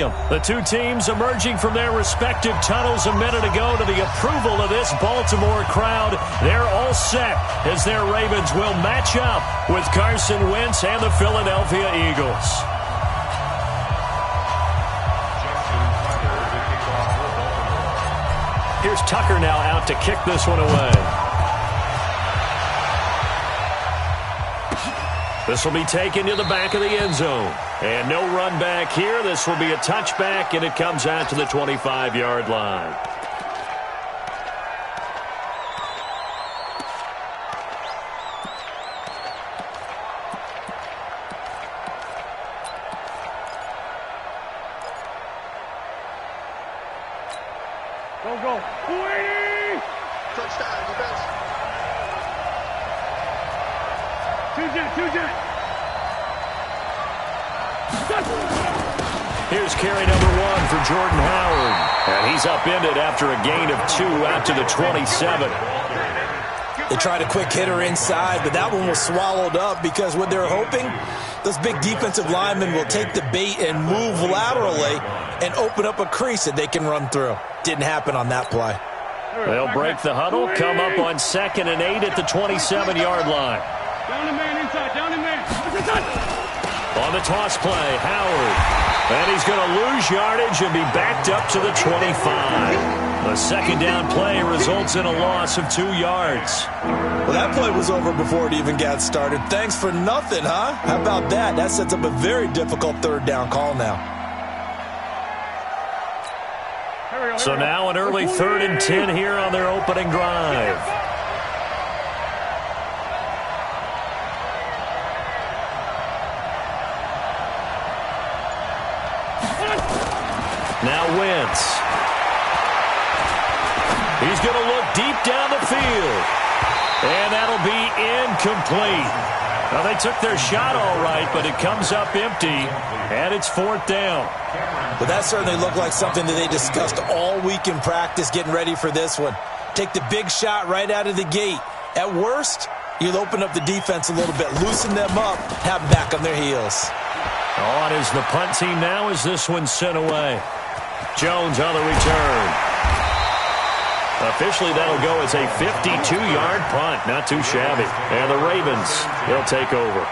Stadium. The two teams emerging from their respective tunnels a minute ago to the approval of this Baltimore crowd. They're all set as their Ravens will match up with Carson Wentz and the Philadelphia Eagles. Here's Tucker now out to kick this one away. This will be taken to the back of the end zone. And no run back here. This will be a touchback, and it comes out to the 25-yard line. Go. 280! Touchdown, defense. Two jet. Here's carry number 1 for Jordan Howard. And he's upended after a gain of 2 out to the 27. They tried a quick hitter inside, but that one was swallowed up because what they're hoping, those big defensive linemen will take the bait and move laterally and open up a crease that they can run through. Didn't happen on that play. They'll break the huddle, come up on 2nd and 8 at the 27-yard line. Down the man inside, down the man. On the toss play, Howard. And he's going to lose yardage and be backed up to the 25. A second down play results in a loss of 2 yards. Well, that play was over before it even got started. Thanks for nothing, huh? How about that? That sets up a very difficult third down call now. So now an early 3rd and 10 here on their opening drive. Now Wentz. He's going to look deep down the field. And that'll be incomplete. Now, they took their shot all right, but it comes up empty, and it's 4th down. But that certainly looked like something that they discussed all week in practice getting ready for this one. Take the big shot right out of the gate. At worst, you'll open up the defense a little bit, loosen them up, have them back on their heels. On is the punt team now as this one's sent away. Jones on the return. Officially, that'll go as a 52-yard punt. Not too shabby. And the Ravens, they'll take over.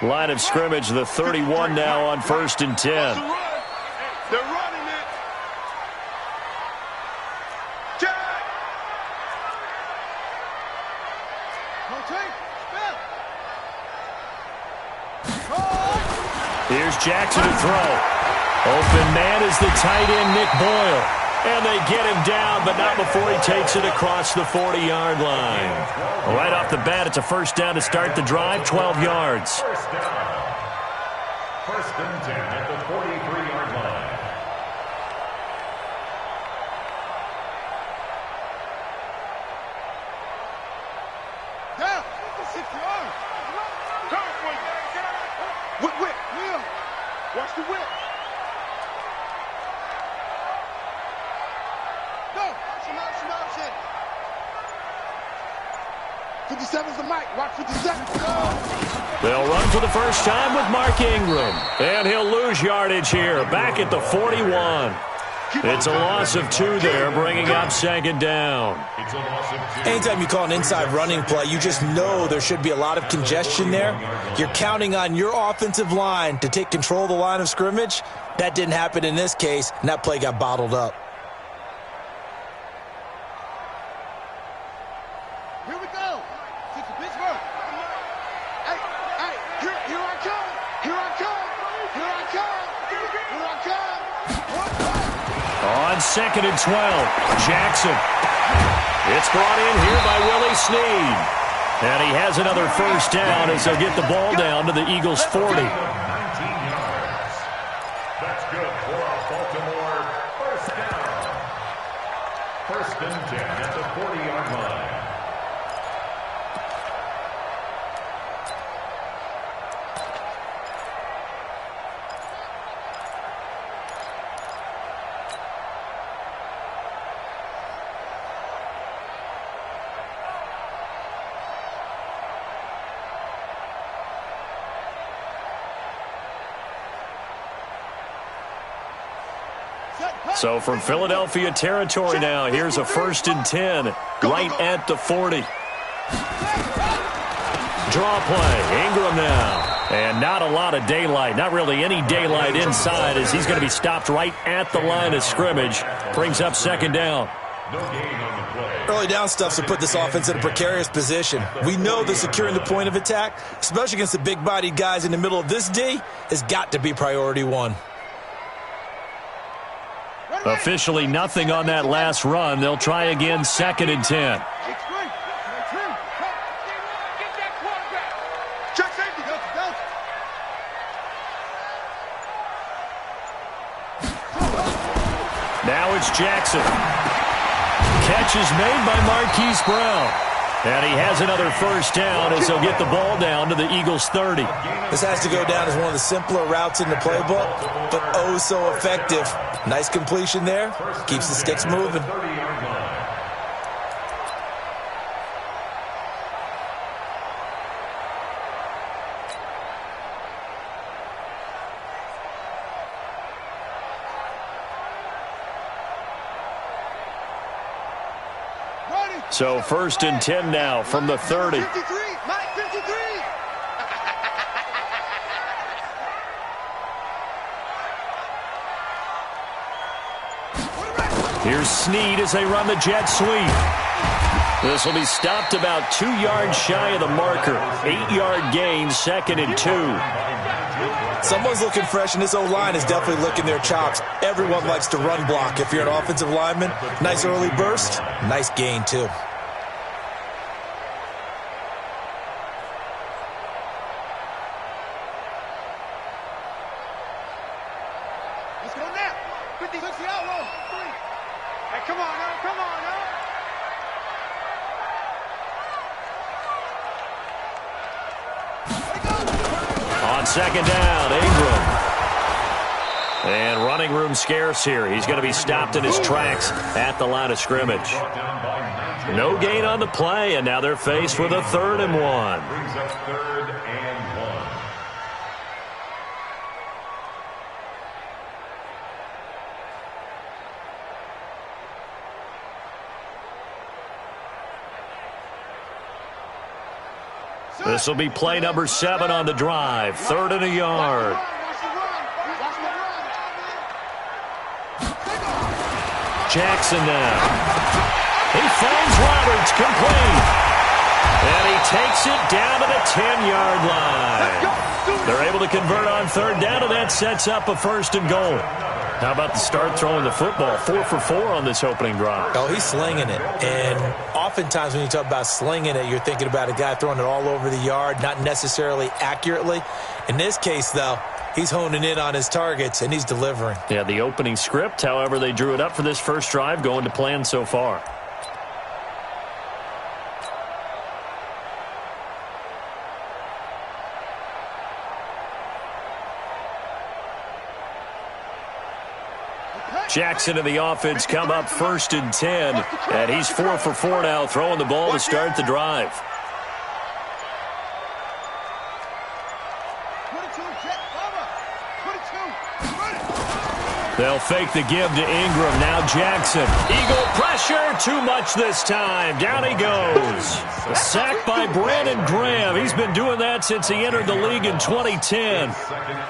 Line of scrimmage, the 31 now on 1st and 10. They're running it. Jack! Here's Jackson to throw. Open man is the tight end, Nick Boyle. And they get him down, but not before he takes it across the 40-yard line. Right off the bat, it's a first down to start the drive, 12 yards. First and 10 at the 43-yard line. Whip. Watch the whip. Go. Some option. 57's the mic. Watch 57. Go. They'll run for the first time with Mark Ingram. And he'll lose yardage here, back at the 41. It's a loss of 2 there, bringing up 2nd down. Anytime you call an inside running play, you just know there should be a lot of congestion there. You're counting on your offensive line to take control of the line of scrimmage. That didn't happen in this case, and that play got bottled up. Here we go. Pittsburgh. Hey, here I come. On 2nd and 12, Jackson. It's brought in here by Willie Snead. And he has another first down as they'll get the ball down to the Eagles' 40. 19 yards. That's good for a Baltimore first down. First and 10 at the 40-yard line. So from Philadelphia territory now, here's a 1st and 10 right at the 40. Draw play, Ingram now. And not a lot of daylight, not really any daylight inside as he's going to be stopped right at the line of scrimmage. Brings up 2nd down. Early down stuff to put this offense in a precarious position. We know that securing the point of attack, especially against the big-bodied guys in the middle of this D, has got to be priority 1. Officially nothing on that last run. They'll try again, 2nd and 10. Now it's Jackson. Catch is made by Marquise Brown. And he has another 1st down as he'll get the ball down to the Eagles' 30. This has to go down as one of the simpler routes in the playbook, but oh so effective. Nice completion there. Keeps the sticks moving. So 1st and 10 now from the 30. 53, Mike, 53. Here's Snead as they run the jet sweep. This will be stopped about 2 yards shy of the marker. 8-yard gain, 2nd and 2. Someone's looking fresh, and this O-line is definitely licking their chops. Everyone likes to run block. If you're an offensive lineman, nice early burst, nice gain too. Let's go now. 50, 60 out low. 3. Hey, come on, now. Come on, now. On 2nd down, Ingram. And running room scarce here. He's going to be stopped in his tracks at the line of scrimmage. No gain on the play, and now they're faced with a 3rd and 1. Brings up 3rd and 1. This will be play number 7 on the drive. 3rd and a yard. Jackson now. He finds Roberts, complete. And he takes it down to the 10-yard line. They're able to convert on 3rd down, and that sets up a 1st and goal. How about the start throwing the football? 4 for 4 on this opening drive. Oh, he's slinging it. And oftentimes when you talk about slinging it, you're thinking about a guy throwing it all over the yard, not necessarily accurately. In this case, though, he's honing in on his targets, and he's delivering. Yeah, the opening script, however, they drew it up for this first drive, going to plan so far. Jackson and the offense come up 1st and 10, and he's 4 for 4 now, throwing the ball to start the drive. They'll fake the give to Ingram. Now Jackson. Eagle pressure. Too much this time. Down he goes. A sack by Brandon Graham. He's been doing that since he entered the league in 2010.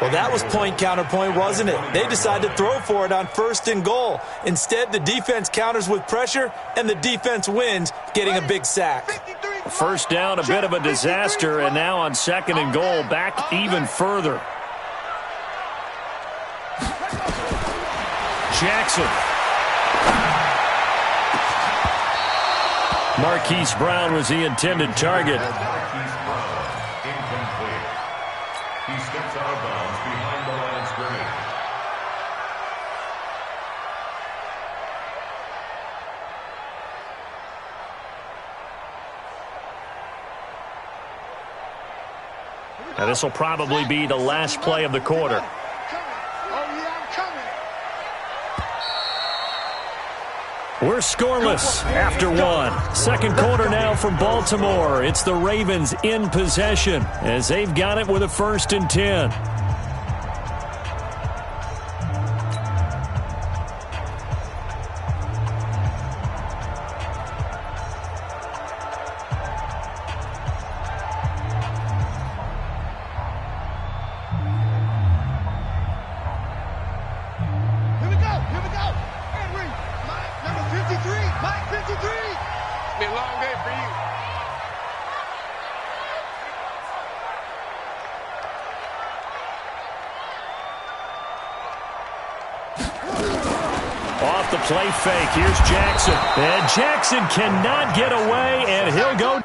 Well, that was point counterpoint, wasn't it? They decided to throw for it on 1st and goal. Instead, the defense counters with pressure, and the defense wins, getting a big sack. 1st down, a bit of a disaster, and now on 2nd and goal, back even further. Jackson. Marquise Brown was the intended target. Marquise Brown, incomplete. He steps out of bounds behind the line of scrimmage. Now this will probably be the last play of the quarter. We're scoreless after 1. 2nd quarter now from Baltimore. It's the Ravens in possession as they've got it with a 1st and 10. play fake. Here's Jackson. And Jackson cannot get away, and he'll go.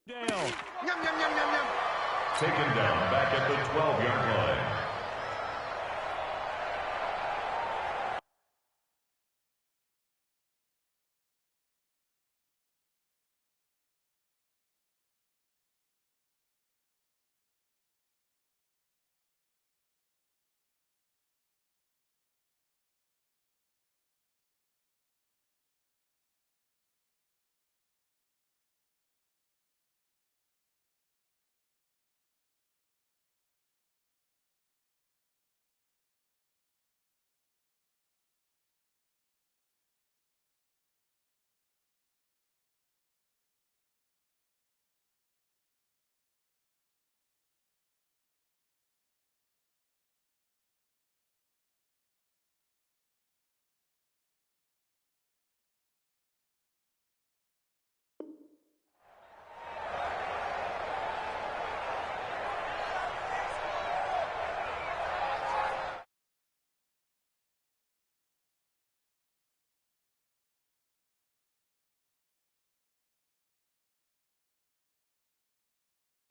Down. Taken down back at the 12-yard line.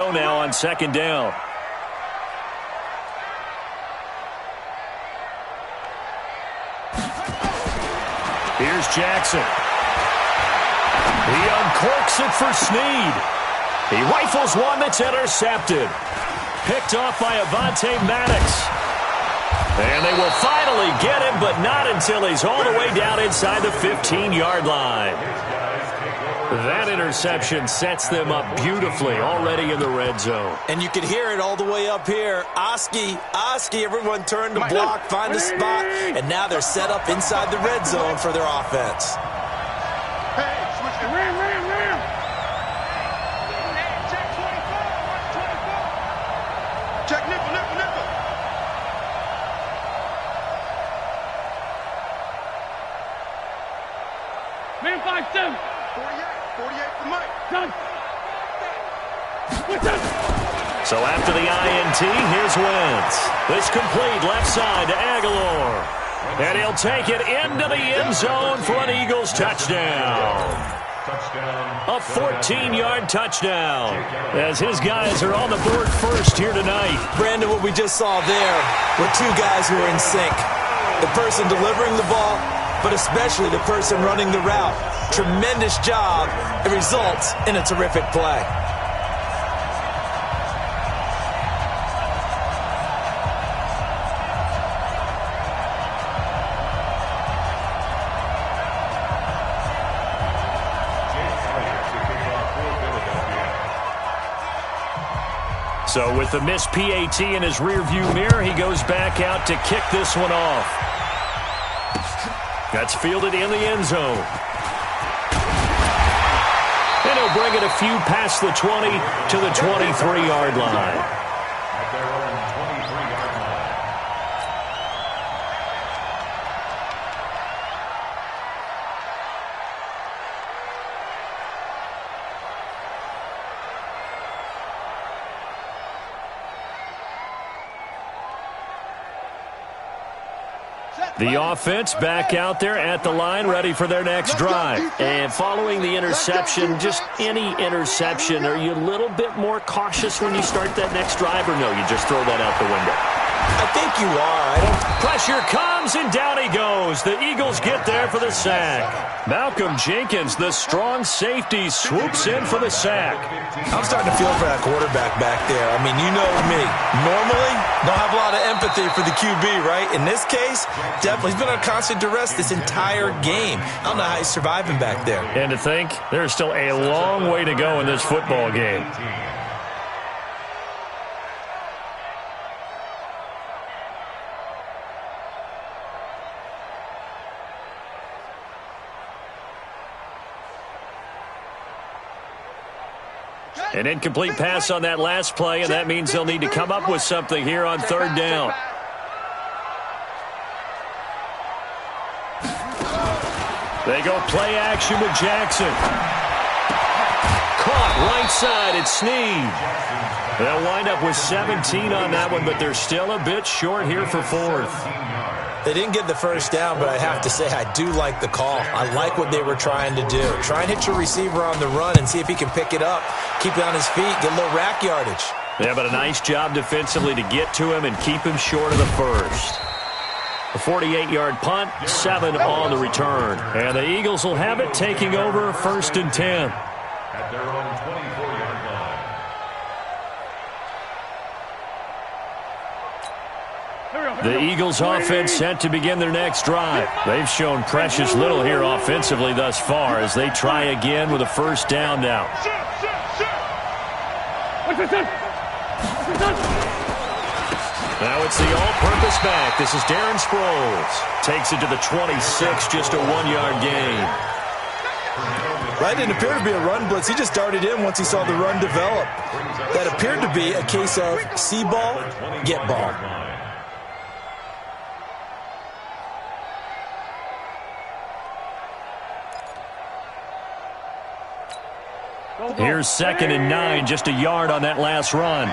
Now on second down. Here's Jackson. He uncorks it for Snead. He rifles one that's intercepted. Picked off by Avonte Maddox. And they will finally get him, but not until he's all the way down inside the 15-yard line. That interception sets them up beautifully already in the red zone. And you can hear it all the way up here. Oski, everyone turned to block, find a spot, and now they're set up inside the red zone for their offense. Hey, switch it. Ram. Check 24. Check nickel. Man 5-7. 48 for Mike. Done. So after the INT, here's Wentz. This complete left side to Aguilar. And he'll take it into the end zone for an Eagles touchdown. A 14-yard touchdown as his guys are on the board first here tonight. Brandon, what we just saw there were two guys who are in sync. The person delivering the ball, but especially the person running the route. Tremendous job. It results in a terrific play. So with the missed PAT in his rearview mirror, he goes back out to kick this one off. That's fielded in the end zone. And he'll bring it a few past the 20 to the 23-yard line. At their own 23-yard line. The offense back out there at the line, ready for their next drive. And following the interception, just any interception, are you a little bit more cautious when you start that next drive, or no, you just throw that out the window? I think you are. Pressure comes, and down he goes. The Eagles get there for the sack. Malcolm Jenkins, the strong safety, swoops in for the sack. I'm starting to feel for that quarterback back there. I mean, you know me. Normally, don't have a lot of empathy for the QB, right? In this case, definitely. He's been on constant duress this entire game. I don't know how he's surviving back there. And to think, there's still a long way to go in this football game. An incomplete pass on that last play, and that means they'll need to come up with something here on third down. They go play action with Jackson. Caught right side. It's Snead. They'll wind up with 17 on that one, but they're still a bit short here for fourth. They didn't get the first down, but I have to say I do like the call. I like what they were trying to do. Try and hit your receiver on the run and see if he can pick it up, keep it on his feet, get a little rack yardage. Yeah, but a nice job defensively to get to him and keep him short of the first. A 48-yard punt, 7 on the return. And the Eagles will have it, taking over 1st and 10. At their own 24-yard line. The Eagles offense set to begin their next drive. They've shown precious little here offensively thus far as they try again with a first down now. Now it's the all-purpose back. This is Darren Sproles. Takes it to the 26, just a 1-yard gain. That didn't appear to be a run blitz. He just darted in once he saw the run develop. That appeared to be a case of see ball, get ball. Here's 2nd and 9, just a yard on that last run.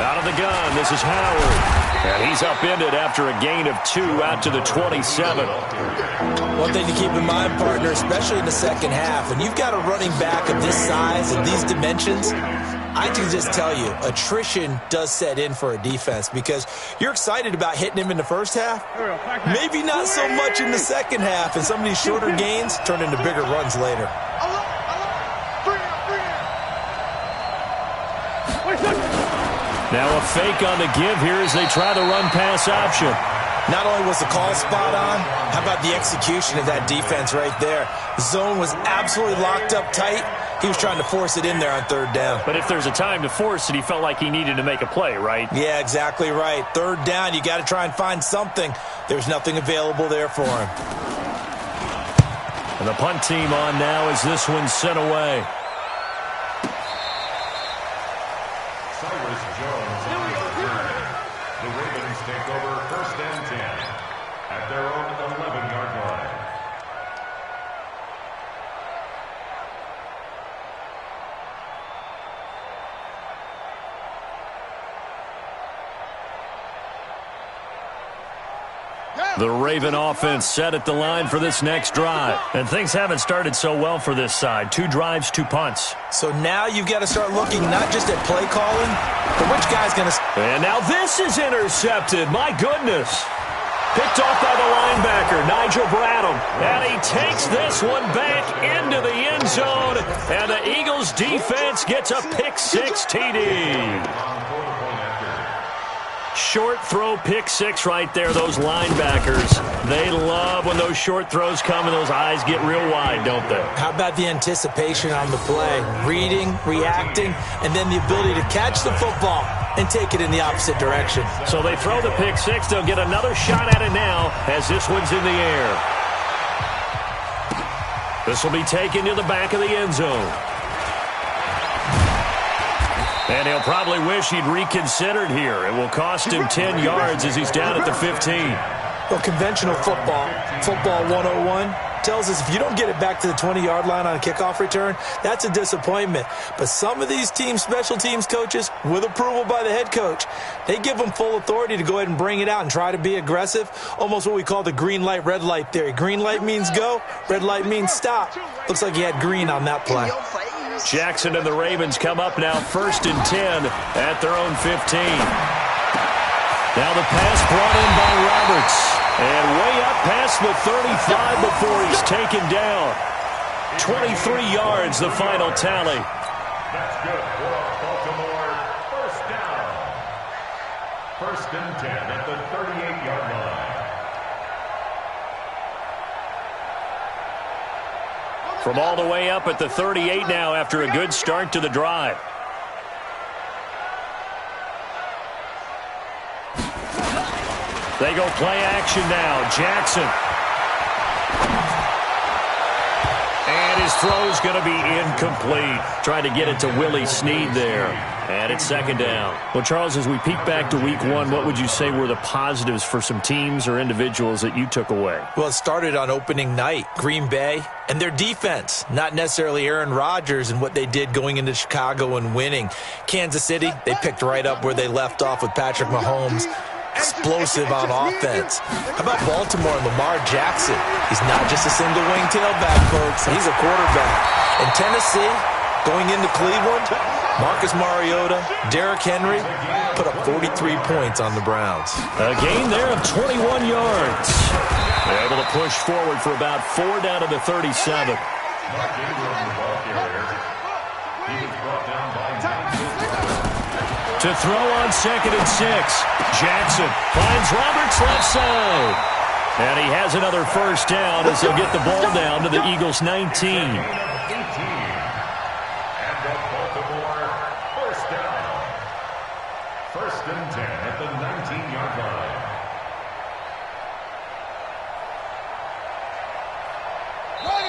Out of the gun, this is Howard. And he's upended after a gain of 2 out to the 27. One thing to keep in mind, partner, especially in the second half, when you've got a running back of this size and these dimensions, I can just tell you, attrition does set in for a defense because you're excited about hitting him in the first half. Maybe not so much in the second half, and some of these shorter gains turn into bigger runs later. Now a fake on the give here as they try the run-pass option. Not only was the call spot on, how about the execution of that defense right there? The zone was absolutely locked up tight. He was trying to force it in there on third down. But if there's a time to force it, he felt like he needed to make a play, right? Yeah, exactly right. Third down, you got to try and find something. There's nothing available there for him. And the punt team on now as this one's sent away. The Ravens take over 1st and 10 at their own 11-yard line. The Raven offense set at the line for this next drive. And things haven't started so well for this side. 2 drives, 2 punts. So now you've got to start looking not just at play calling, but which guy's going to... And now this is intercepted. My goodness. Picked off by the linebacker, Nigel Bradham. And he takes this one back into the end zone. And the Eagles defense gets a pick-6 TD. Short throw, pick-6 right there, those linebackers. They love when those short throws come and those eyes get real wide, don't they? How about the anticipation on the play? Reading, reacting, and then the ability to catch the football and take it in the opposite direction. So they throw the pick-6. They'll get another shot at it now as this one's in the air. This will be taken to the back of the end zone. And he'll probably wish he'd reconsidered here. It will cost him 10 yards as he's down at the 15. Well, conventional football 101, tells us if you don't get it back to the 20-yard line on a kickoff return, that's a disappointment. But some of these special teams coaches, with approval by the head coach, they give them full authority to go ahead and bring it out and try to be aggressive, almost what we call the green light, red light theory. Green light means go, red light means stop. Looks like he had green on that play. Jackson and the Ravens come up now 1st and 10 at their own 15. Now the pass brought in by Roberts. And way up past the 35 before he's taken down. 23 yards, the final tally. That's good for Baltimore. First down. 1st and 10 at the 38-yard line. From all the way up at the 38 now after a good start to the drive. They go play action now. Jackson. And his throw's going to be incomplete. Trying to get it to Willie Snead there. And it's second down. Well, Charles, as we peek back to week one, what would you say were the positives for some teams or individuals that you took away? Well, it started on opening night. Green Bay and their defense, not necessarily Aaron Rodgers and what they did going into Chicago and winning. Kansas City, they picked right up where they left off with Patrick Mahomes. Explosive on offense. How about Baltimore and Lamar Jackson? He's not just a single wing tailback, folks. He's a quarterback. In Tennessee, going into Cleveland, Marcus Mariota, Derrick Henry put up 43 points on the Browns. A gain there of 21 yards. They're able to push forward for about 4 down to the 37. To throw on 2nd and 6. Jackson finds Roberts left side. And he has another first down as they'll get the ball down to the Eagles' 19. And the Baltimore first down. 1st and 10 at the 19-yard line.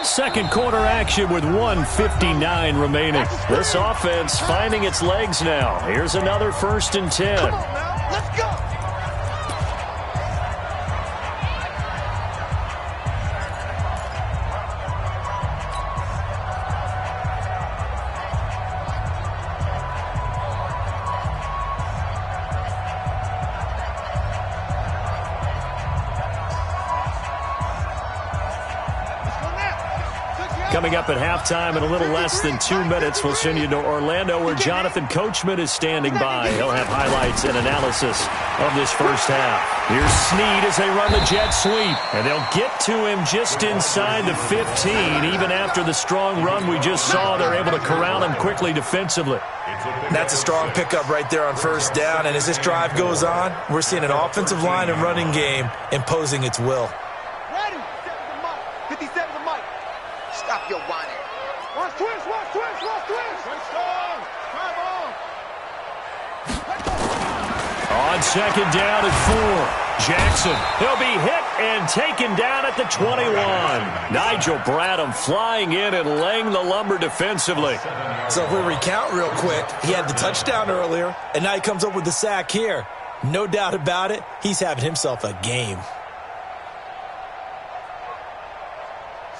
Second quarter action with 1:59 remaining. This offense finding its legs now. Here's another 1st and 10. Come on now, let's go. Coming up at halftime in a little less than 2 minutes, we'll send you to Orlando where Jonathan Coachman is standing by. He'll have highlights and analysis of this first half. Here's Snead as they run the jet sweep. And they'll get to him just inside the 15. Even after the strong run we just saw, they're able to corral him quickly defensively. That's a strong pickup right there on first down. And as this drive goes on, we're seeing an offensive line and running game imposing its will. Ready? 57 to Mike. Stop your whining. Watch twist, watch twist, watch twist. Drive on. On 2nd down at 4. Jackson, he'll be hit and taken down at the 21. Nigel Bradham flying in and laying the lumber defensively. So if we recount real quick, he had the touchdown earlier, and now he comes up with the sack here. No doubt about it, he's having himself a game.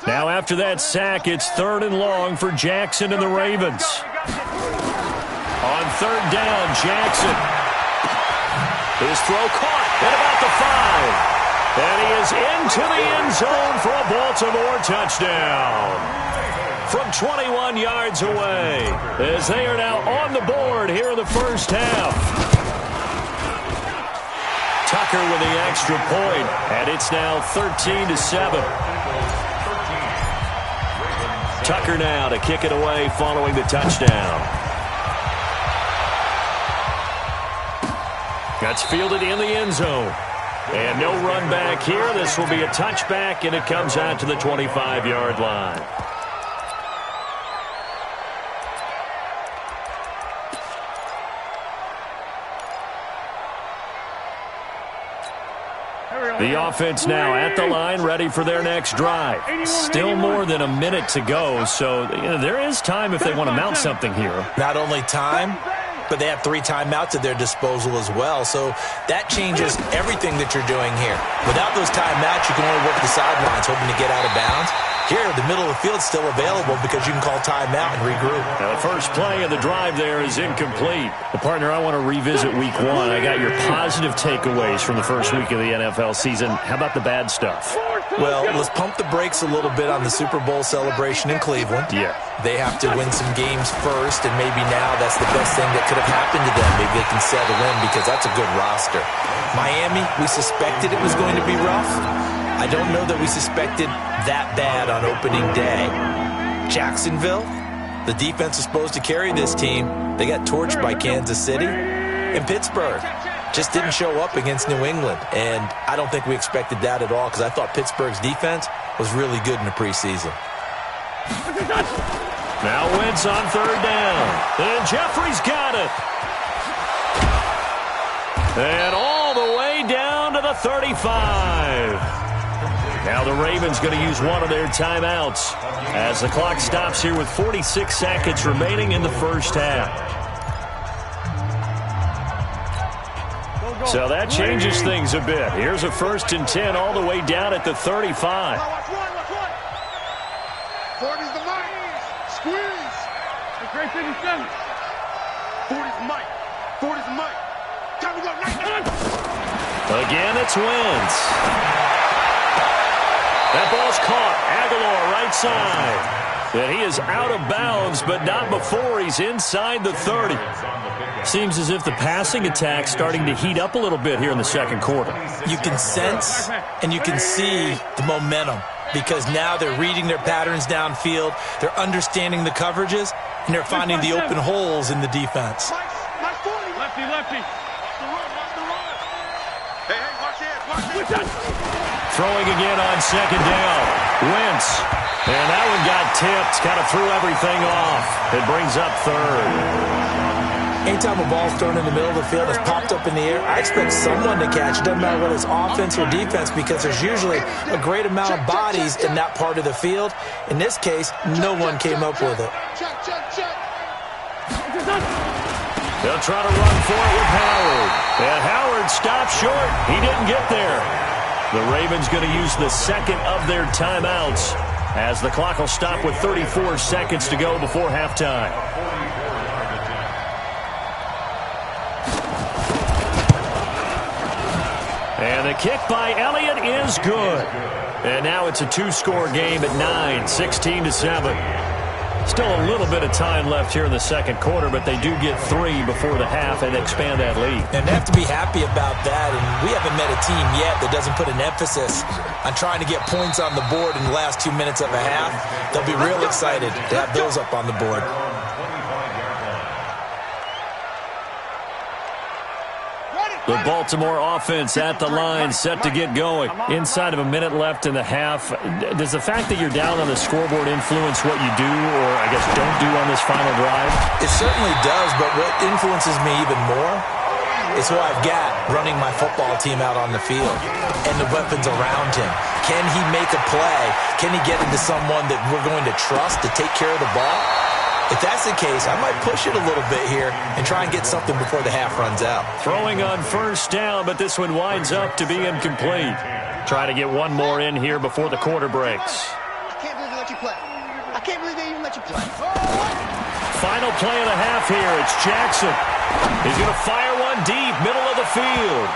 Now after that sack, it's 3rd and long for Jackson and the Ravens. On 3rd down, Jackson. His throw caught at about the 5. And he is into the end zone for a Baltimore touchdown. From 21 yards away, as they are now on the board here in the first half. Tucker with the extra point, and it's now 13-7. Tucker now to kick it away following the touchdown. That's fielded in the end zone. And no run back here. This will be a touchback, and it comes out to the 25-yard line. The offense now at the line, ready for their next drive. Still more than a minute to go, so there is time if they want to mount something here. Not only time, but they have 3 timeouts at their disposal as well, so that changes everything that you're doing here. Without those timeouts, you can only work the sidelines, hoping to get out of bounds. Here, the middle of the field is still available because you can call timeout and regroup. Now, the first play of the drive there is incomplete. The partner, I want to revisit week 1. I got your positive takeaways from the first week of the NFL season. How about the bad stuff? Well, let's pump the brakes a little bit on the Super Bowl celebration in Cleveland. Yeah. They have to win some games first, and maybe now that's the best thing that could have happened to them. Maybe they can settle in because that's a good roster. Miami, we suspected it was going to be rough. I don't know that we suspected that bad on opening day. Jacksonville, the defense is supposed to carry this team. They got torched by Kansas City. And Pittsburgh just didn't show up against New England. And I don't think we expected that at all because I thought Pittsburgh's defense was really good in the preseason. Now Wentz on 3rd down. And Jeffrey's got it. And all the way down to the 35. Now the Ravens going to use one of their timeouts as the clock stops here with 46 seconds remaining in the first half. So that changes things a bit. Here's a 1st and 10 all the way down at the 35. 40's the mic. Squeeze. Great 57. 40's the mic. 40's the mic. Time to go. Again, it's Wentz. That ball's caught. Aguilar right side. And he is out of bounds, but not before he's inside the 30. Seems as if the passing attack's starting to heat up a little bit here in the second quarter. You can sense and you can see the momentum because now they're reading their patterns downfield, they're understanding the coverages, and they're finding the open holes in the defense. Lefty, lefty. Hey, watch it. Throwing again on 2nd down. Wentz. And that one got tipped. Kind of threw everything off. It brings up 3rd. Anytime a ball's thrown in the middle of the field, it's popped up in the air, I expect someone to catch it. Doesn't matter whether it's offense or defense because there's usually a great amount of bodies in that part of the field. In this case, no one came up with it. They'll try to run for it with Howard. And Howard stopped short. He didn't get there. The Ravens going to use the second of their timeouts as the clock will stop with 34 seconds to go before halftime. And the kick by Elliott is good. And now it's a 2-score game at 9, 16-7. Still a little bit of time left here in the second quarter, but they do get 3 before the half and expand that lead. And they have to be happy about that. And we haven't met a team yet that doesn't put an emphasis on trying to get points on the board in the last 2 minutes of a half. They'll be real excited to have those up on the board. The Baltimore offense at the line, set to get going. Inside of a minute left in the half. Does the fact that you're down on the scoreboard influence what you do, or I guess don't do on this final drive? It certainly does, but what influences me even more is who I've got running my football team out on the field and the weapons around him. Can he make a play? Can he get into someone that we're going to trust to take care of the ball? If that's the case, I might push it a little bit here and try and get something before the half runs out. Throwing on 1st down, but this one winds up to be incomplete. Try to get one more in here before the quarter breaks. I can't believe they let you play. I can't believe they even let you play. Final play of the half here. It's Jackson. He's going to fire one deep, middle of the field.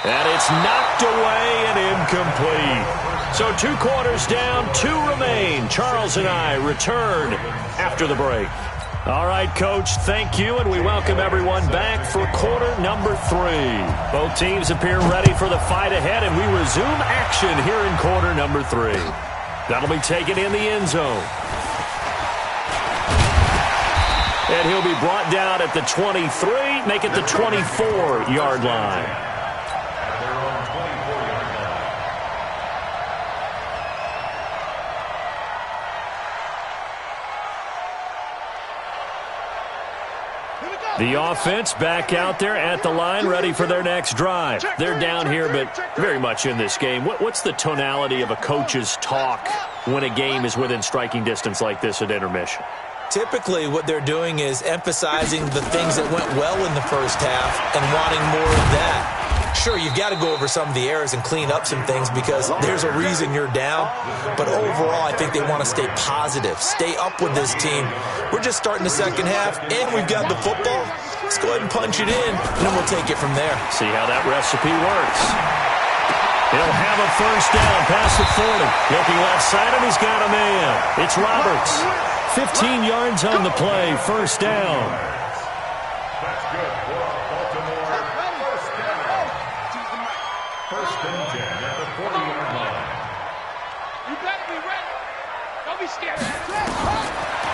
And it's knocked away and incomplete. So 2 quarters down, 2 remain. Charles and I return after the break. All right, Coach, thank you, and we welcome everyone back for quarter number 3. Both teams appear ready for the fight ahead, and we resume action here in quarter number 3. That'll be taken in the end zone. And he'll be brought down at the 23, make it the 24-yard line. The offense back out there at the line, ready for their next drive. They're down here, but very much in this game. What's the tonality of a coach's talk when a game is within striking distance like this at intermission? Typically, what they're doing is emphasizing the things that went well in the first half and wanting more of that. Sure, you've got to go over some of the errors and clean up some things because there's a reason you're down. But overall, I think they want to stay positive, stay up with this team. We're just starting the second half, and we've got the football. Let's go ahead and punch it in, and then we'll take it from there. See how that recipe works. He'll have a 1st down past the 40. Looking left side, and he's got a man. It's Roberts. 15 yards on the play, 1st down. That's good for Baltimore. 1st down. 1st and 10 at the 40-yard line. You better be ready. Don't be scared.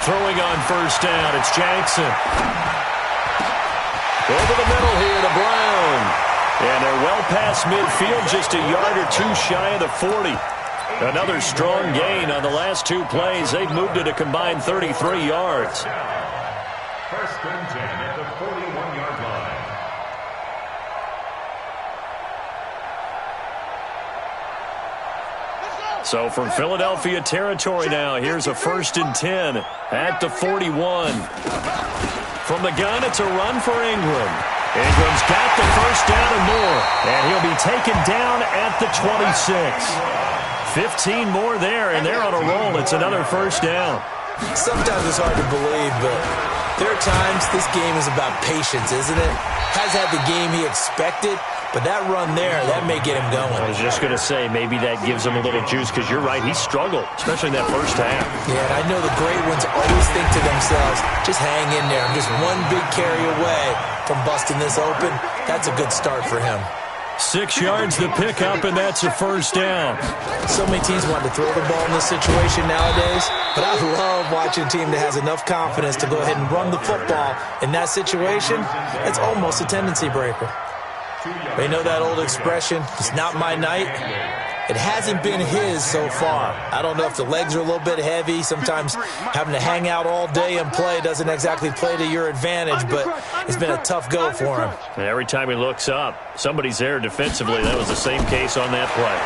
Throwing on 1st down, it's Jackson. Over the middle here to Brown. And they're well past midfield, just a yard or 2 shy of the 40. Another strong gain on the last 2 plays. They've moved it a combined 33 yards. 1st and 10 at the 41-yard line. So from Philadelphia territory now, here's a 1st and 10 at the 41. From the gun, it's a run for Ingram. Ingram's got the first down and more, and he'll be taken down at the 26. 15 more there, and they're on a roll. It's another first down. Sometimes it's hard to believe, but there are times this game is about patience, isn't it? Has had the game he expected, but that run there, that may get him going. I was just going to say, maybe that gives him a little juice, because you're right, he struggled, especially in that first half. Yeah, and I know the great ones always think to themselves, just hang in there. I'm just one big carry away from busting this open. That's a good start for him. 6 yards to pick up, and that's a first down. So many teams want to throw the ball in this situation nowadays, but I love watching a team that has enough confidence to go ahead and run the football. In that situation, it's almost a tendency breaker. They know that old expression, it's not my night. It hasn't been his so far. I don't know if the legs are a little bit heavy. Sometimes having to hang out all day and play doesn't exactly play to your advantage, but it's been a tough go for him. And every time he looks up, somebody's there defensively. That was the same case on that play.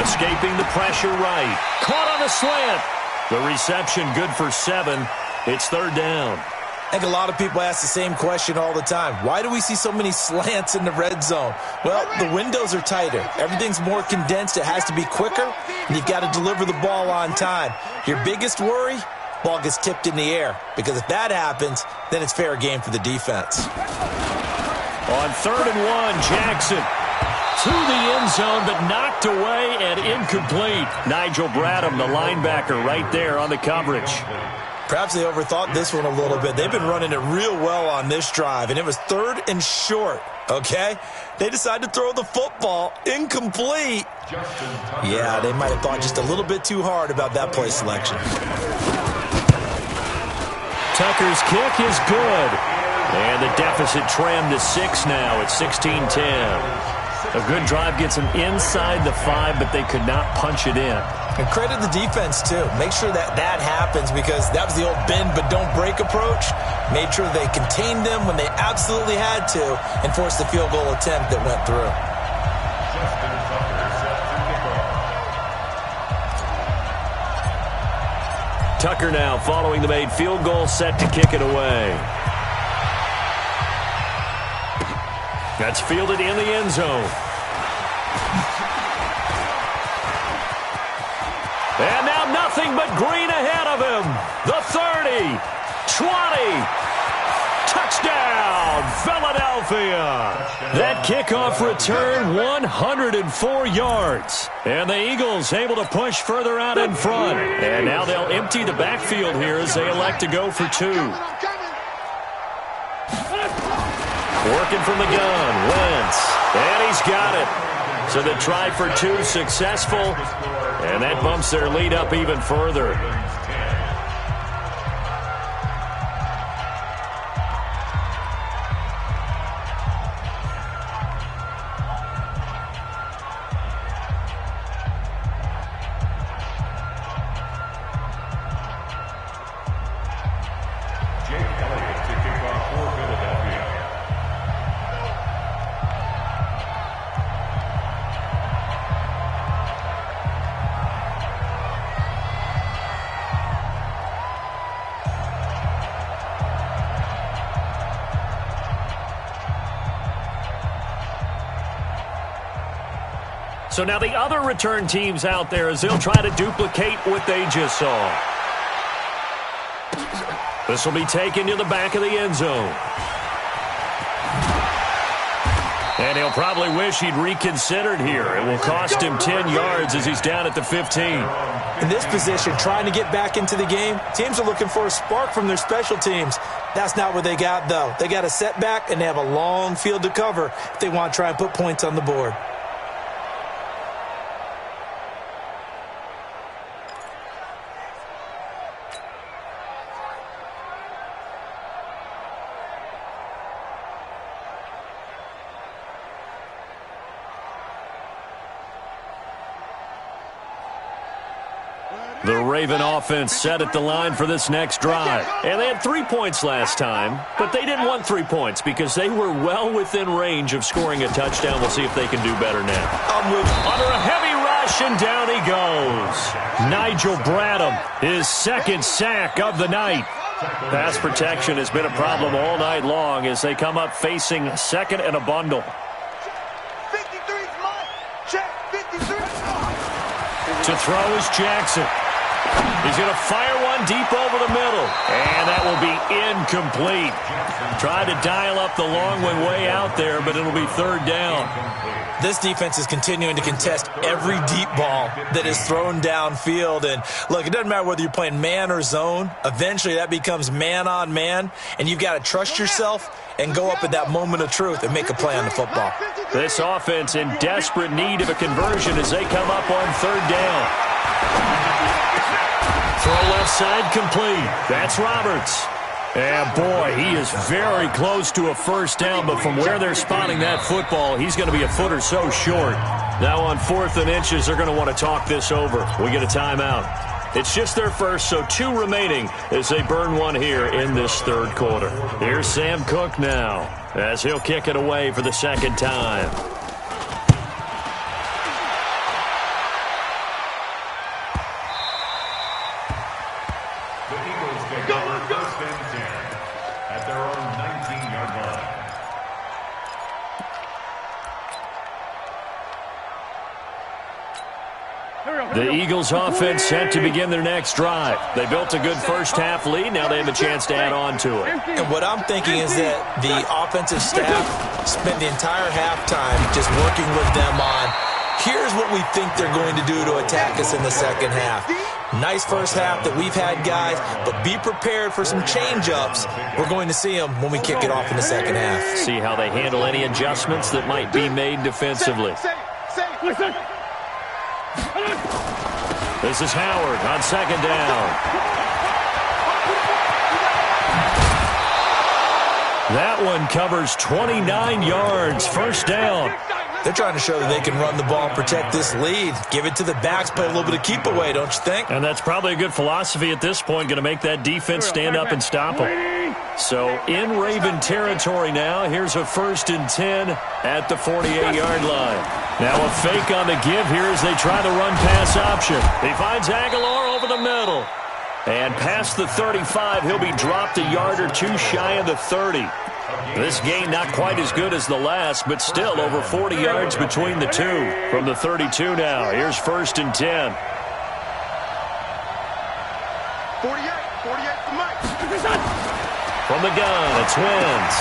Escaping the pressure right. Caught on a slant. The reception good for 7. It's 3rd down. I think a lot of people ask the same question all the time. Why do we see so many slants in the red zone? Well, the windows are tighter. Everything's more condensed. It has to be quicker, and you've got to deliver the ball on time. Your biggest worry, ball gets tipped in the air, because if that happens, then it's fair game for the defense. On 3rd and 1, Jackson to the end zone, but knocked away and incomplete. Nigel Bradham, the linebacker, right there on the coverage. Perhaps they overthought this one a little bit. They've been running it real well on this drive, and it was 3rd and short, okay? They decided to throw the football incomplete. Yeah, they might have thought just a little bit too hard about that play selection. Tucker's kick is good. And the deficit trimmed to 6 now. It's 16-10. A good drive gets them inside the 5, but they could not punch it in. And credit the defense, too. Make sure that that happens, because that was the old bend but don't break approach. Made sure they contained them when they absolutely had to and forced the field goal attempt that went through. Tucker now following the made field goal, set to kick it away. That's fielded in the end zone. And now nothing but green ahead of him. The 30, 20, touchdown, Philadelphia. That kickoff return, 104 yards. And the Eagles able to push further out in front. And now they'll empty the backfield here as they elect to go for 2. Working from the gun, Wentz, and he's got it. So the try for 2 successful, and that bumps their lead up even further. So now the other return teams out there as they'll try to duplicate what they just saw. This will be taken to the back of the end zone. And he'll probably wish he'd reconsidered here. It will cost him 10 yards as he's down at the 15. In this position, trying to get back into the game, teams are looking for a spark from their special teams. That's not what they got, though. They got a setback, and they have a long field to cover if they want to try and put points on the board. Ready? The Raven offense set at the line for this next drive. And they had 3 points last time, but they didn't want 3 points because they were well within range of scoring a touchdown. We'll see if they can do better now. Under a heavy rush, and down he goes. Nigel Bradham, his second sack of the night. Pass protection has been a problem all night long as they come up facing second and a bundle. 53's mine. Check, 53. To throw is Jackson. He's going to fire one deep over the middle. And that will be incomplete. Tried to dial up the long one way out there, but it'll be third down. This defense is continuing to contest every deep ball that is thrown downfield. And, look, it doesn't matter whether you're playing man or zone. Eventually, that becomes man on man. And you've got to trust yourself and go up at that moment of truth and make a play on the football. This offense in desperate need of a conversion as they come up on third down. Throw left side complete. That's Roberts. And, boy, he is very close to a first down, but from where they're spotting that football, he's going to be a foot or so short. Now on 4th and inches, they're going to want to talk this over. We get a timeout. It's just their first, so 2 remaining as they burn one here in this third quarter. Here's Sam Cook now as he'll kick it away for the second time. The Eagles offense set to begin their next drive. They built a good first-half lead. Now they have a chance to add on to it. And what I'm thinking is that the offensive staff spent the entire halftime just working with them on, here's what we think they're going to do to attack us in the second half. Nice first half that we've had, guys, but be prepared for some change-ups. We're going to see them when we kick it off in the second half. See how they handle any adjustments that might be made defensively. This is Howard on second down. That one covers 29 yards, first down. They're trying to show that they can run the ball and protect this lead. Give it to the backs, play a little bit of keep away, don't you think? And that's probably a good philosophy at this point, going to make that defense stand up and stop them. So in Raven territory now, here's a 1st and 10 at the 48-yard line. Now a fake on the give here as they try the run-pass option. He finds Aguilar over the middle. And past the 35, he'll be dropped a yard or 2 shy of the 30. This gain not quite as good as the last, but still over 40 yards between the two. From the 32 now, here's 1st and 10. 48 for Mike. From the gun, it's Wentz.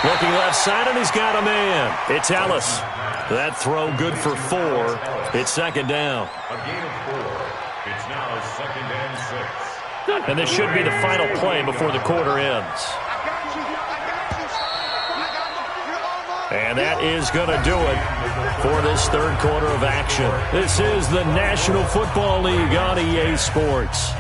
Looking left side, and he's got a man. It's Ellis. That throw good for 4. It's second down. A gain of 4. It's now 2nd and 6. And this should be the final play before the quarter ends. And that is going to do it for this third quarter of action. This is the National Football League on EA Sports.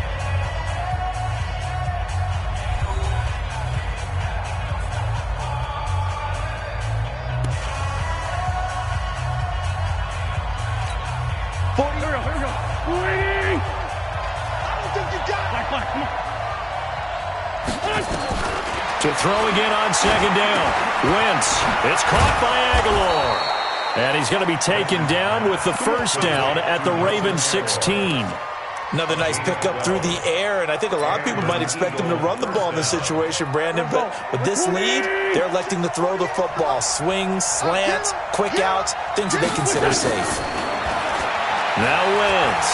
To throw again on second down. Wentz. It's caught by Aguilar. And he's going to be taken down with the first down at the Ravens 16. Another nice pickup through the air, and I think a lot of people might expect them to run the ball in this situation, Brandon. But with this lead, they're electing to throw the football. Swings, slants, quick outs, things that they consider safe. Now Wentz.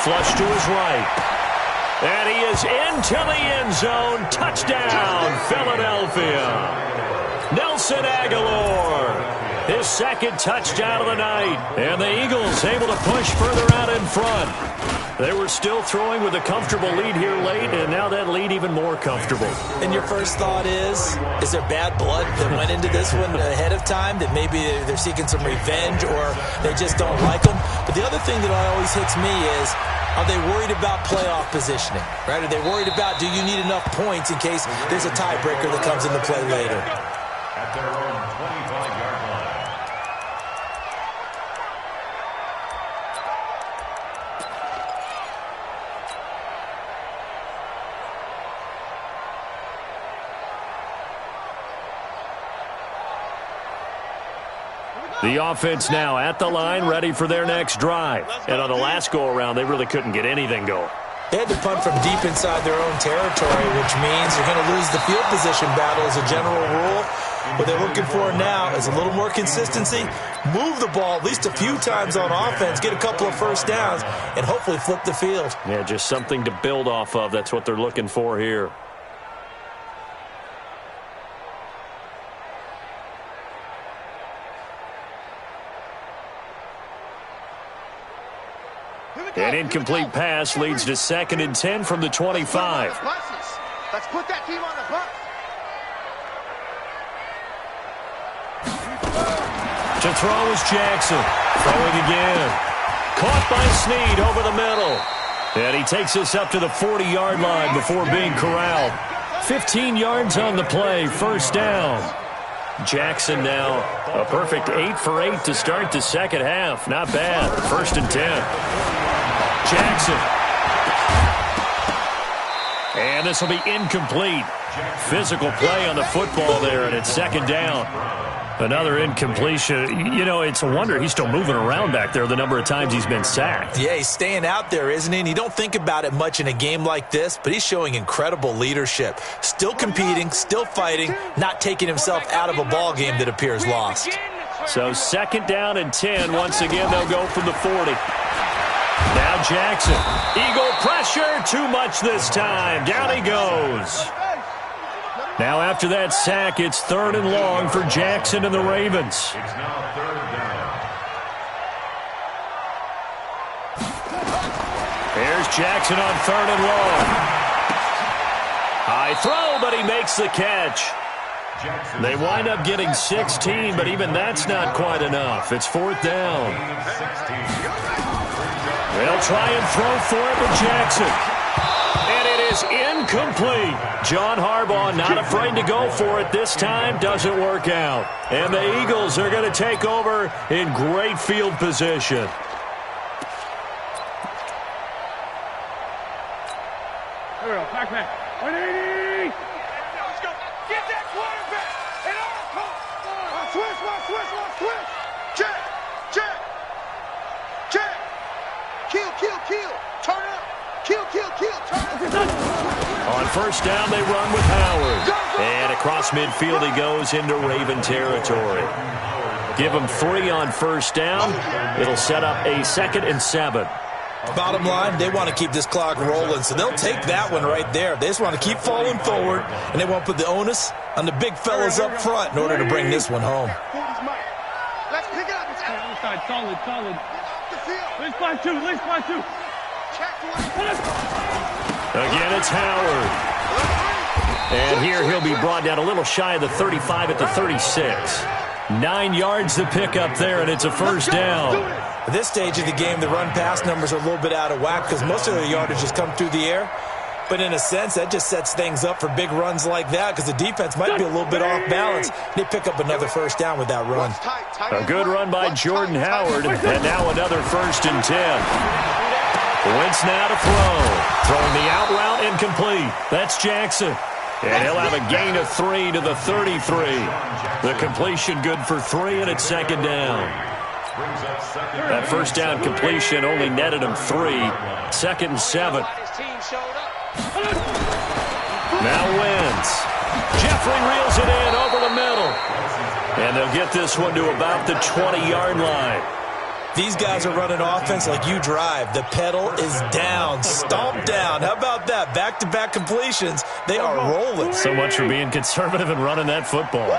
Flush to his right. And he is into the end zone. Touchdown, Philadelphia. Nelson Aguilar, his second touchdown of the night. And the Eagles able to push further out in front. They were still throwing with a comfortable lead here late, and now that lead even more comfortable. And your first thought is there bad blood that went into this one ahead of time, that maybe they're seeking some revenge or they just don't like them? But the other thing that always hits me is, are they worried about playoff positioning? Right? Are they worried about, do you need enough points in case there's a tiebreaker that comes into play later? At their own 25-yard line. The offense now at the line, ready for their next drive. And on the last go-around, they really couldn't get anything going. They had to punt from deep inside their own territory, which means you're going to lose the field position battle as a general rule. What they're looking for now is a little more consistency, move the ball at least a few times on offense, get a couple of first downs, and hopefully flip the field. Yeah, just something to build off of. That's what they're looking for here. An incomplete pass leads to 2nd and 10 from the 25. Let's put that team on the bus. To throw is Jackson. Throwing again. Caught by Snead over the middle. And he takes us up to the 40-yard line before being corralled. 15 yards on the play, first down. Jackson now a perfect 8 for 8 to start the second half. Not bad. 1st and 10. Jackson. And this will be incomplete. Physical play on the football there, and it's 2nd down. Another incompletion. You know, it's a wonder he's still moving around back there the number of times he's been sacked. Yeah, he's staying out there, isn't he? And you don't think about it much in a game like this, but he's showing incredible leadership. Still competing, still fighting, not taking himself out of a ball game that appears lost. So 2nd down and 10. Once again, they'll go from the 40. Now Jackson. Eagle pressure. Too much this time. Down he goes. Now after that sack, it's 3rd and long for Jackson and the Ravens. It's now 3rd down. Here's Jackson on 3rd and long. High throw, but he makes the catch. They wind up getting 16, but even that's not quite enough. It's 4th down. They'll try and throw for it with Jackson. And it is incomplete. John Harbaugh not afraid to go for it this time. Doesn't work out. And the Eagles are going to take over in great field position. Here we go. Back. 180. Let's go. Get that quarterback. And all switch. Jack. Kill. Turn up. Kill. Turn up. On 1st down, they run with Howard. And across midfield he goes into Raven territory. Give him 3 on 1st down. It'll set up a 2nd and 7. Bottom line, they want to keep this clock rolling, so they'll take that one right there. They just want to keep falling forward, and they want to put the onus on the big fellas up front in order to bring this one home. Let's pick it up. Solid. Let's fly two. Again, it's Howard. And here he'll be brought down a little shy of the 35 at the 36. 9 yards to pick up there, and it's a 1st down. At this stage of the game, the run-pass numbers are a little bit out of whack because most of their yardage has come through the air. But in a sense, that just sets things up for big runs like that because the defense might be a little bit off balance. They pick up another 1st down with that run. A good run by Jordan Howard, and now another 1st and 10. Wentz now to throw. Throwing the out route incomplete. That's Jackson. And he'll have a gain of 3 to the 33. The completion good for 3, and it's 2nd down. That 1st down completion only netted him 3. 2nd and 7. Now Wentz. Jeffrey reels it in over the middle. And they'll get this one to about the 20-yard line. These guys are running offense like you drive. The pedal is down, stomped down. How about that? Back-to-back completions. They are rolling. So much for being conservative and running that football.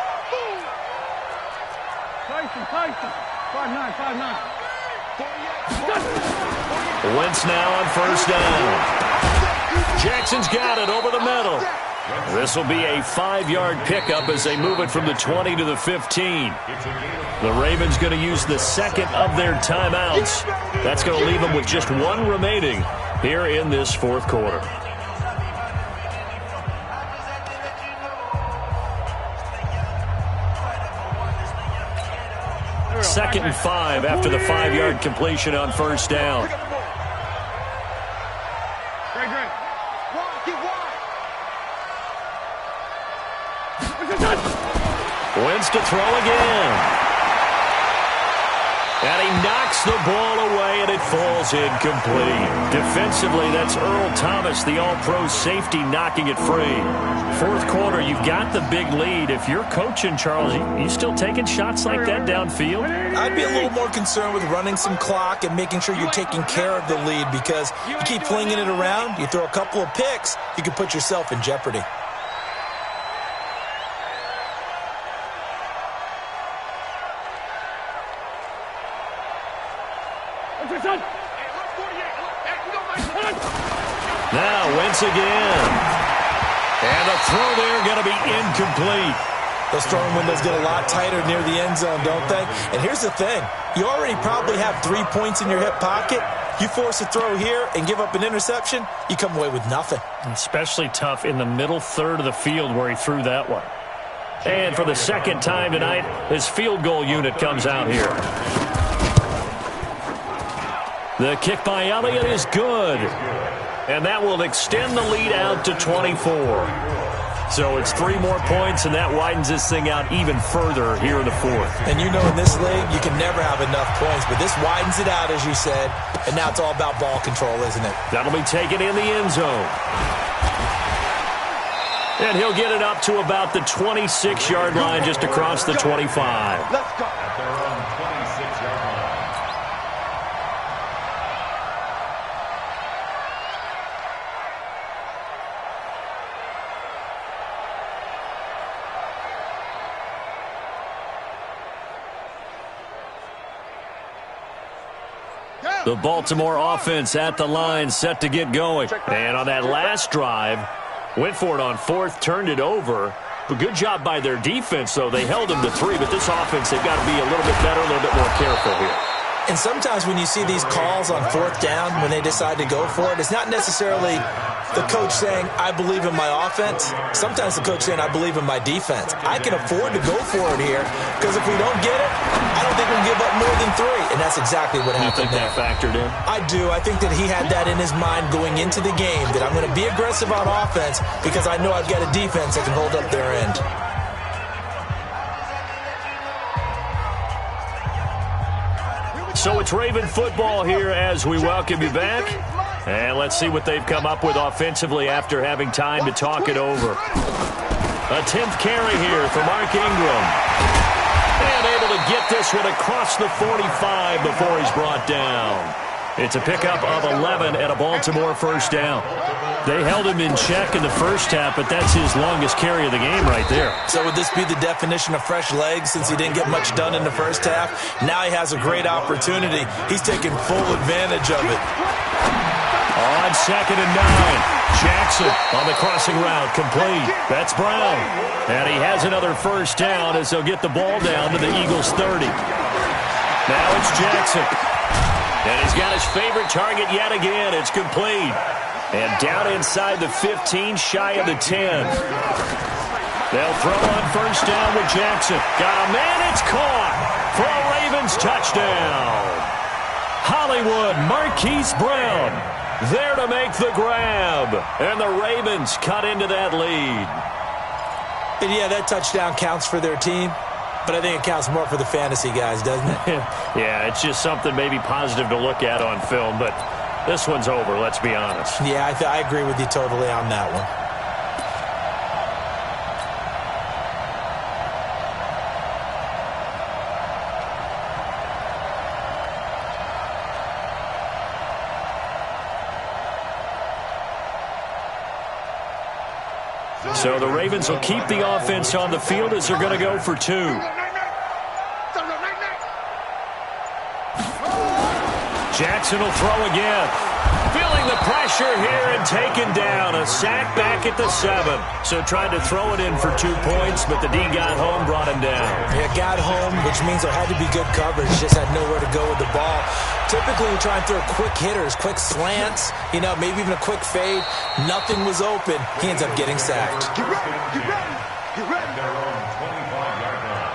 Tyson. 5'9". Wentz now on 1st down. Jackson's got it over the middle. This will be a 5-yard pickup as they move it from the 20 to the 15. The Ravens going to use the 2nd of their timeouts. That's going to leave them with just 1 remaining here in this 4th quarter. Second and 5 after the 5-yard completion on 1st down. Wentz to throw again. And he knocks the ball away, and it falls incomplete. Defensively, that's Earl Thomas, the all-pro safety, knocking it free. Fourth quarter, you've got the big lead. If you're coaching, Charles, you still taking shots like that downfield? I'd be a little more concerned with running some clock and making sure you're taking care of the lead, because you keep flinging it around, you throw a couple of picks, you can put yourself in jeopardy. Now, Wentz again. And the throw there going to be incomplete. Those throwing windows get a lot tighter near the end zone, don't they? And here's the thing. You already probably have 3 points in your hip pocket. You force a throw here and give up an interception, you come away with nothing. Especially tough in the middle third of the field where he threw that one. And for the second time tonight, his field goal unit comes out here. The kick by Elliott is good. And that will extend the lead out to 24. So it's 3 more points, and that widens this thing out even further here in the fourth. And you know in this league, you can never have enough points, but this widens it out, as you said, and now it's all about ball control, isn't it? That'll be taken in the end zone. And he'll get it up to about the 26-yard line, just across the 25. Let's go. At their own 26-yard line. The Baltimore offense at the line, set to get going. And on that last drive, went for it on fourth, turned it over. But good job by their defense, though. They held them to 3, but this offense, they've got to be a little bit better, a little bit more careful here. And sometimes when you see these calls on fourth down, when they decide to go for it, it's not necessarily the coach saying, I believe in my offense. Sometimes the coach saying, I believe in my defense. I can afford to go for it here, because if we don't get it, I don't think we'll give up more than 3. And that's exactly what happened there. You think that factored in? I do. I think that he had that in his mind going into the game, that I'm going to be aggressive on offense because I know I've got a defense that can hold up their end. So it's Raven football here as we welcome you back. And let's see what they've come up with offensively after having time to talk it over. A 10th carry here for Mark Ingram. And able to get this one across the 45 before he's brought down. It's a pickup of 11 at a Baltimore first down. They held him in check in the first half, but that's his longest carry of the game right there. So would this be the definition of fresh legs since he didn't get much done in the first half? Now he has a great opportunity. He's taking full advantage of it. On 2nd and 9. Jackson on the crossing route, complete. That's Brown. And he has another first down as they'll get the ball down to the Eagles' 30. Now it's Jackson. And he's got his favorite target yet again. It's complete. And down inside the 15, shy of the 10. They'll throw on first down with Jackson. Got a man, it's caught for a Ravens touchdown. Hollywood Marquise Brown there to make the grab. And the Ravens cut into that lead. And yeah, that touchdown counts for their team. But I think it counts more for the fantasy guys, doesn't it? Yeah, it's just something maybe positive to look at on film, but this one's over, let's be honest. Yeah, I agree with you totally on that one. So the Ravens will keep the offense on the field as they're going to go for 2. Jackson will throw again. Feeling the pressure here and taken down. A sack back at the 7. So tried to throw it in for 2 points, but the D got home, brought him down. Yeah, got home, which means there had to be good coverage. Just had nowhere to go with the ball. Typically, we try and throw quick hitters, quick slants, maybe even a quick fade. Nothing was open. He ends up getting sacked. Get ready, get ready, get ready. Their own 25-yard line.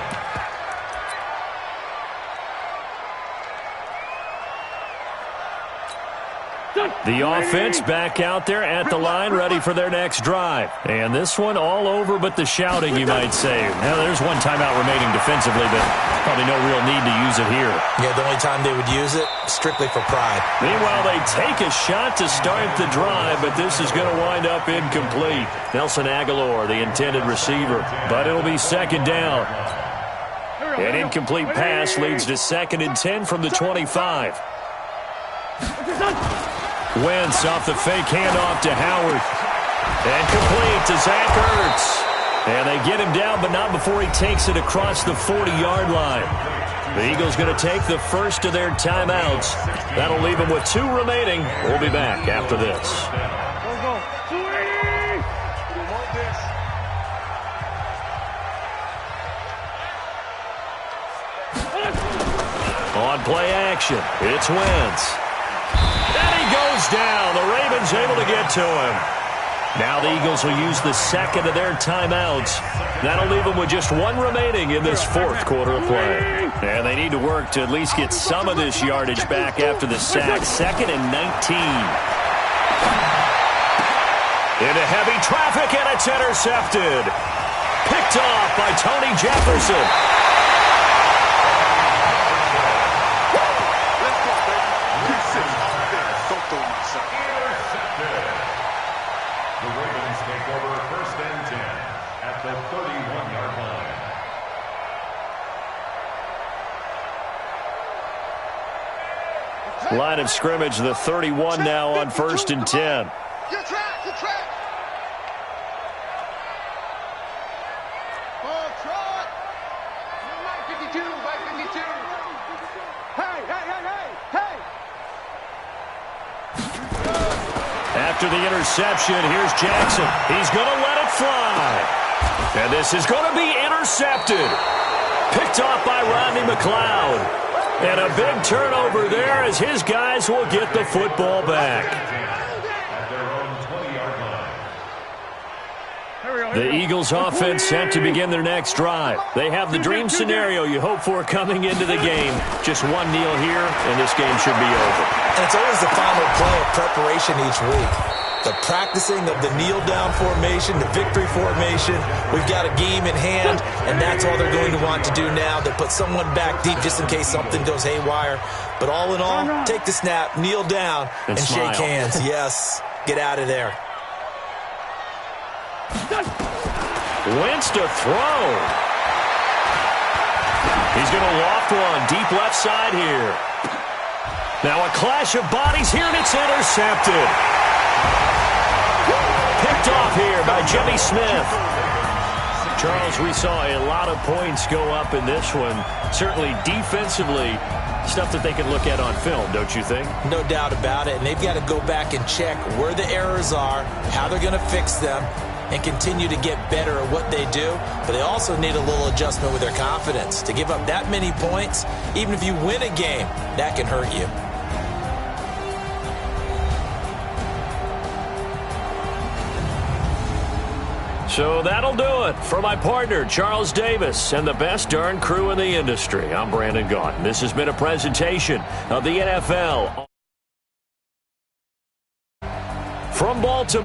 The offense back out there at the line, ready for their next drive. And this one all over but the shouting, you might say. Now, there's one timeout remaining defensively, but probably no real need to use it here. Yeah, the only time they would use it, strictly for pride. Meanwhile, they take a shot to start the drive, but this is going to wind up incomplete. Nelson Aguilar, the intended receiver, but it'll be second down. An incomplete pass leads to 2nd and 10 from the 25. Wentz off the fake handoff to Howard. And complete to Zach Ertz. And they get him down, but not before he takes it across the 40-yard line. The Eagles going to take the first of their timeouts. That'll leave them with 2 remaining. We'll be back after this. On play action, it's Wentz. And he goes down. The Ravens able to get to him. Now the Eagles will use the second of their timeouts. That'll leave them with just 1 remaining in this 4th quarter of play. And they need to work to at least get some of this yardage back after the sack. 2nd and 19. Into heavy traffic, and it's intercepted. Picked off by Tony Jefferson. Line of scrimmage, the 31 now on 1st and 10. Your track, your track. Ball trot. Mike 52, Mike 52. Hey, hey, hey, hey, hey. After the interception, here's Jackson. He's going to let it fly. And this is going to be intercepted. Picked off by Rodney McLeod. And a big turnover there as his guys will get the football back. The Eagles offense set to begin their next drive. They have the dream scenario you hope for coming into the game. Just 1 kneel here, and this game should be over. And it's always the final play of preparation each week. The practicing of the kneel-down formation, the victory formation. We've got a game in hand, and that's all they're going to want to do now. They put someone back deep just in case something goes haywire. But all in all, take the snap, kneel down, and shake hands. Yes, get out of there. Wentz to throw. He's going to loft one deep left side here. Now a clash of bodies here, and it's intercepted. Picked off here by Jimmy Smith. Charles, we saw a lot of points go up in this one. Certainly defensively, stuff that they can look at on film, don't you think? No doubt about it. And they've got to go back and check where the errors are, how they're going to fix them, and continue to get better at what they do. But they also need a little adjustment with their confidence. To give up that many points, even if you win a game, that can hurt you. So that'll do it for my partner, Charles Davis, and the best darn crew in the industry. I'm Brandon Gaughan. This has been a presentation of the NFL from Baltimore.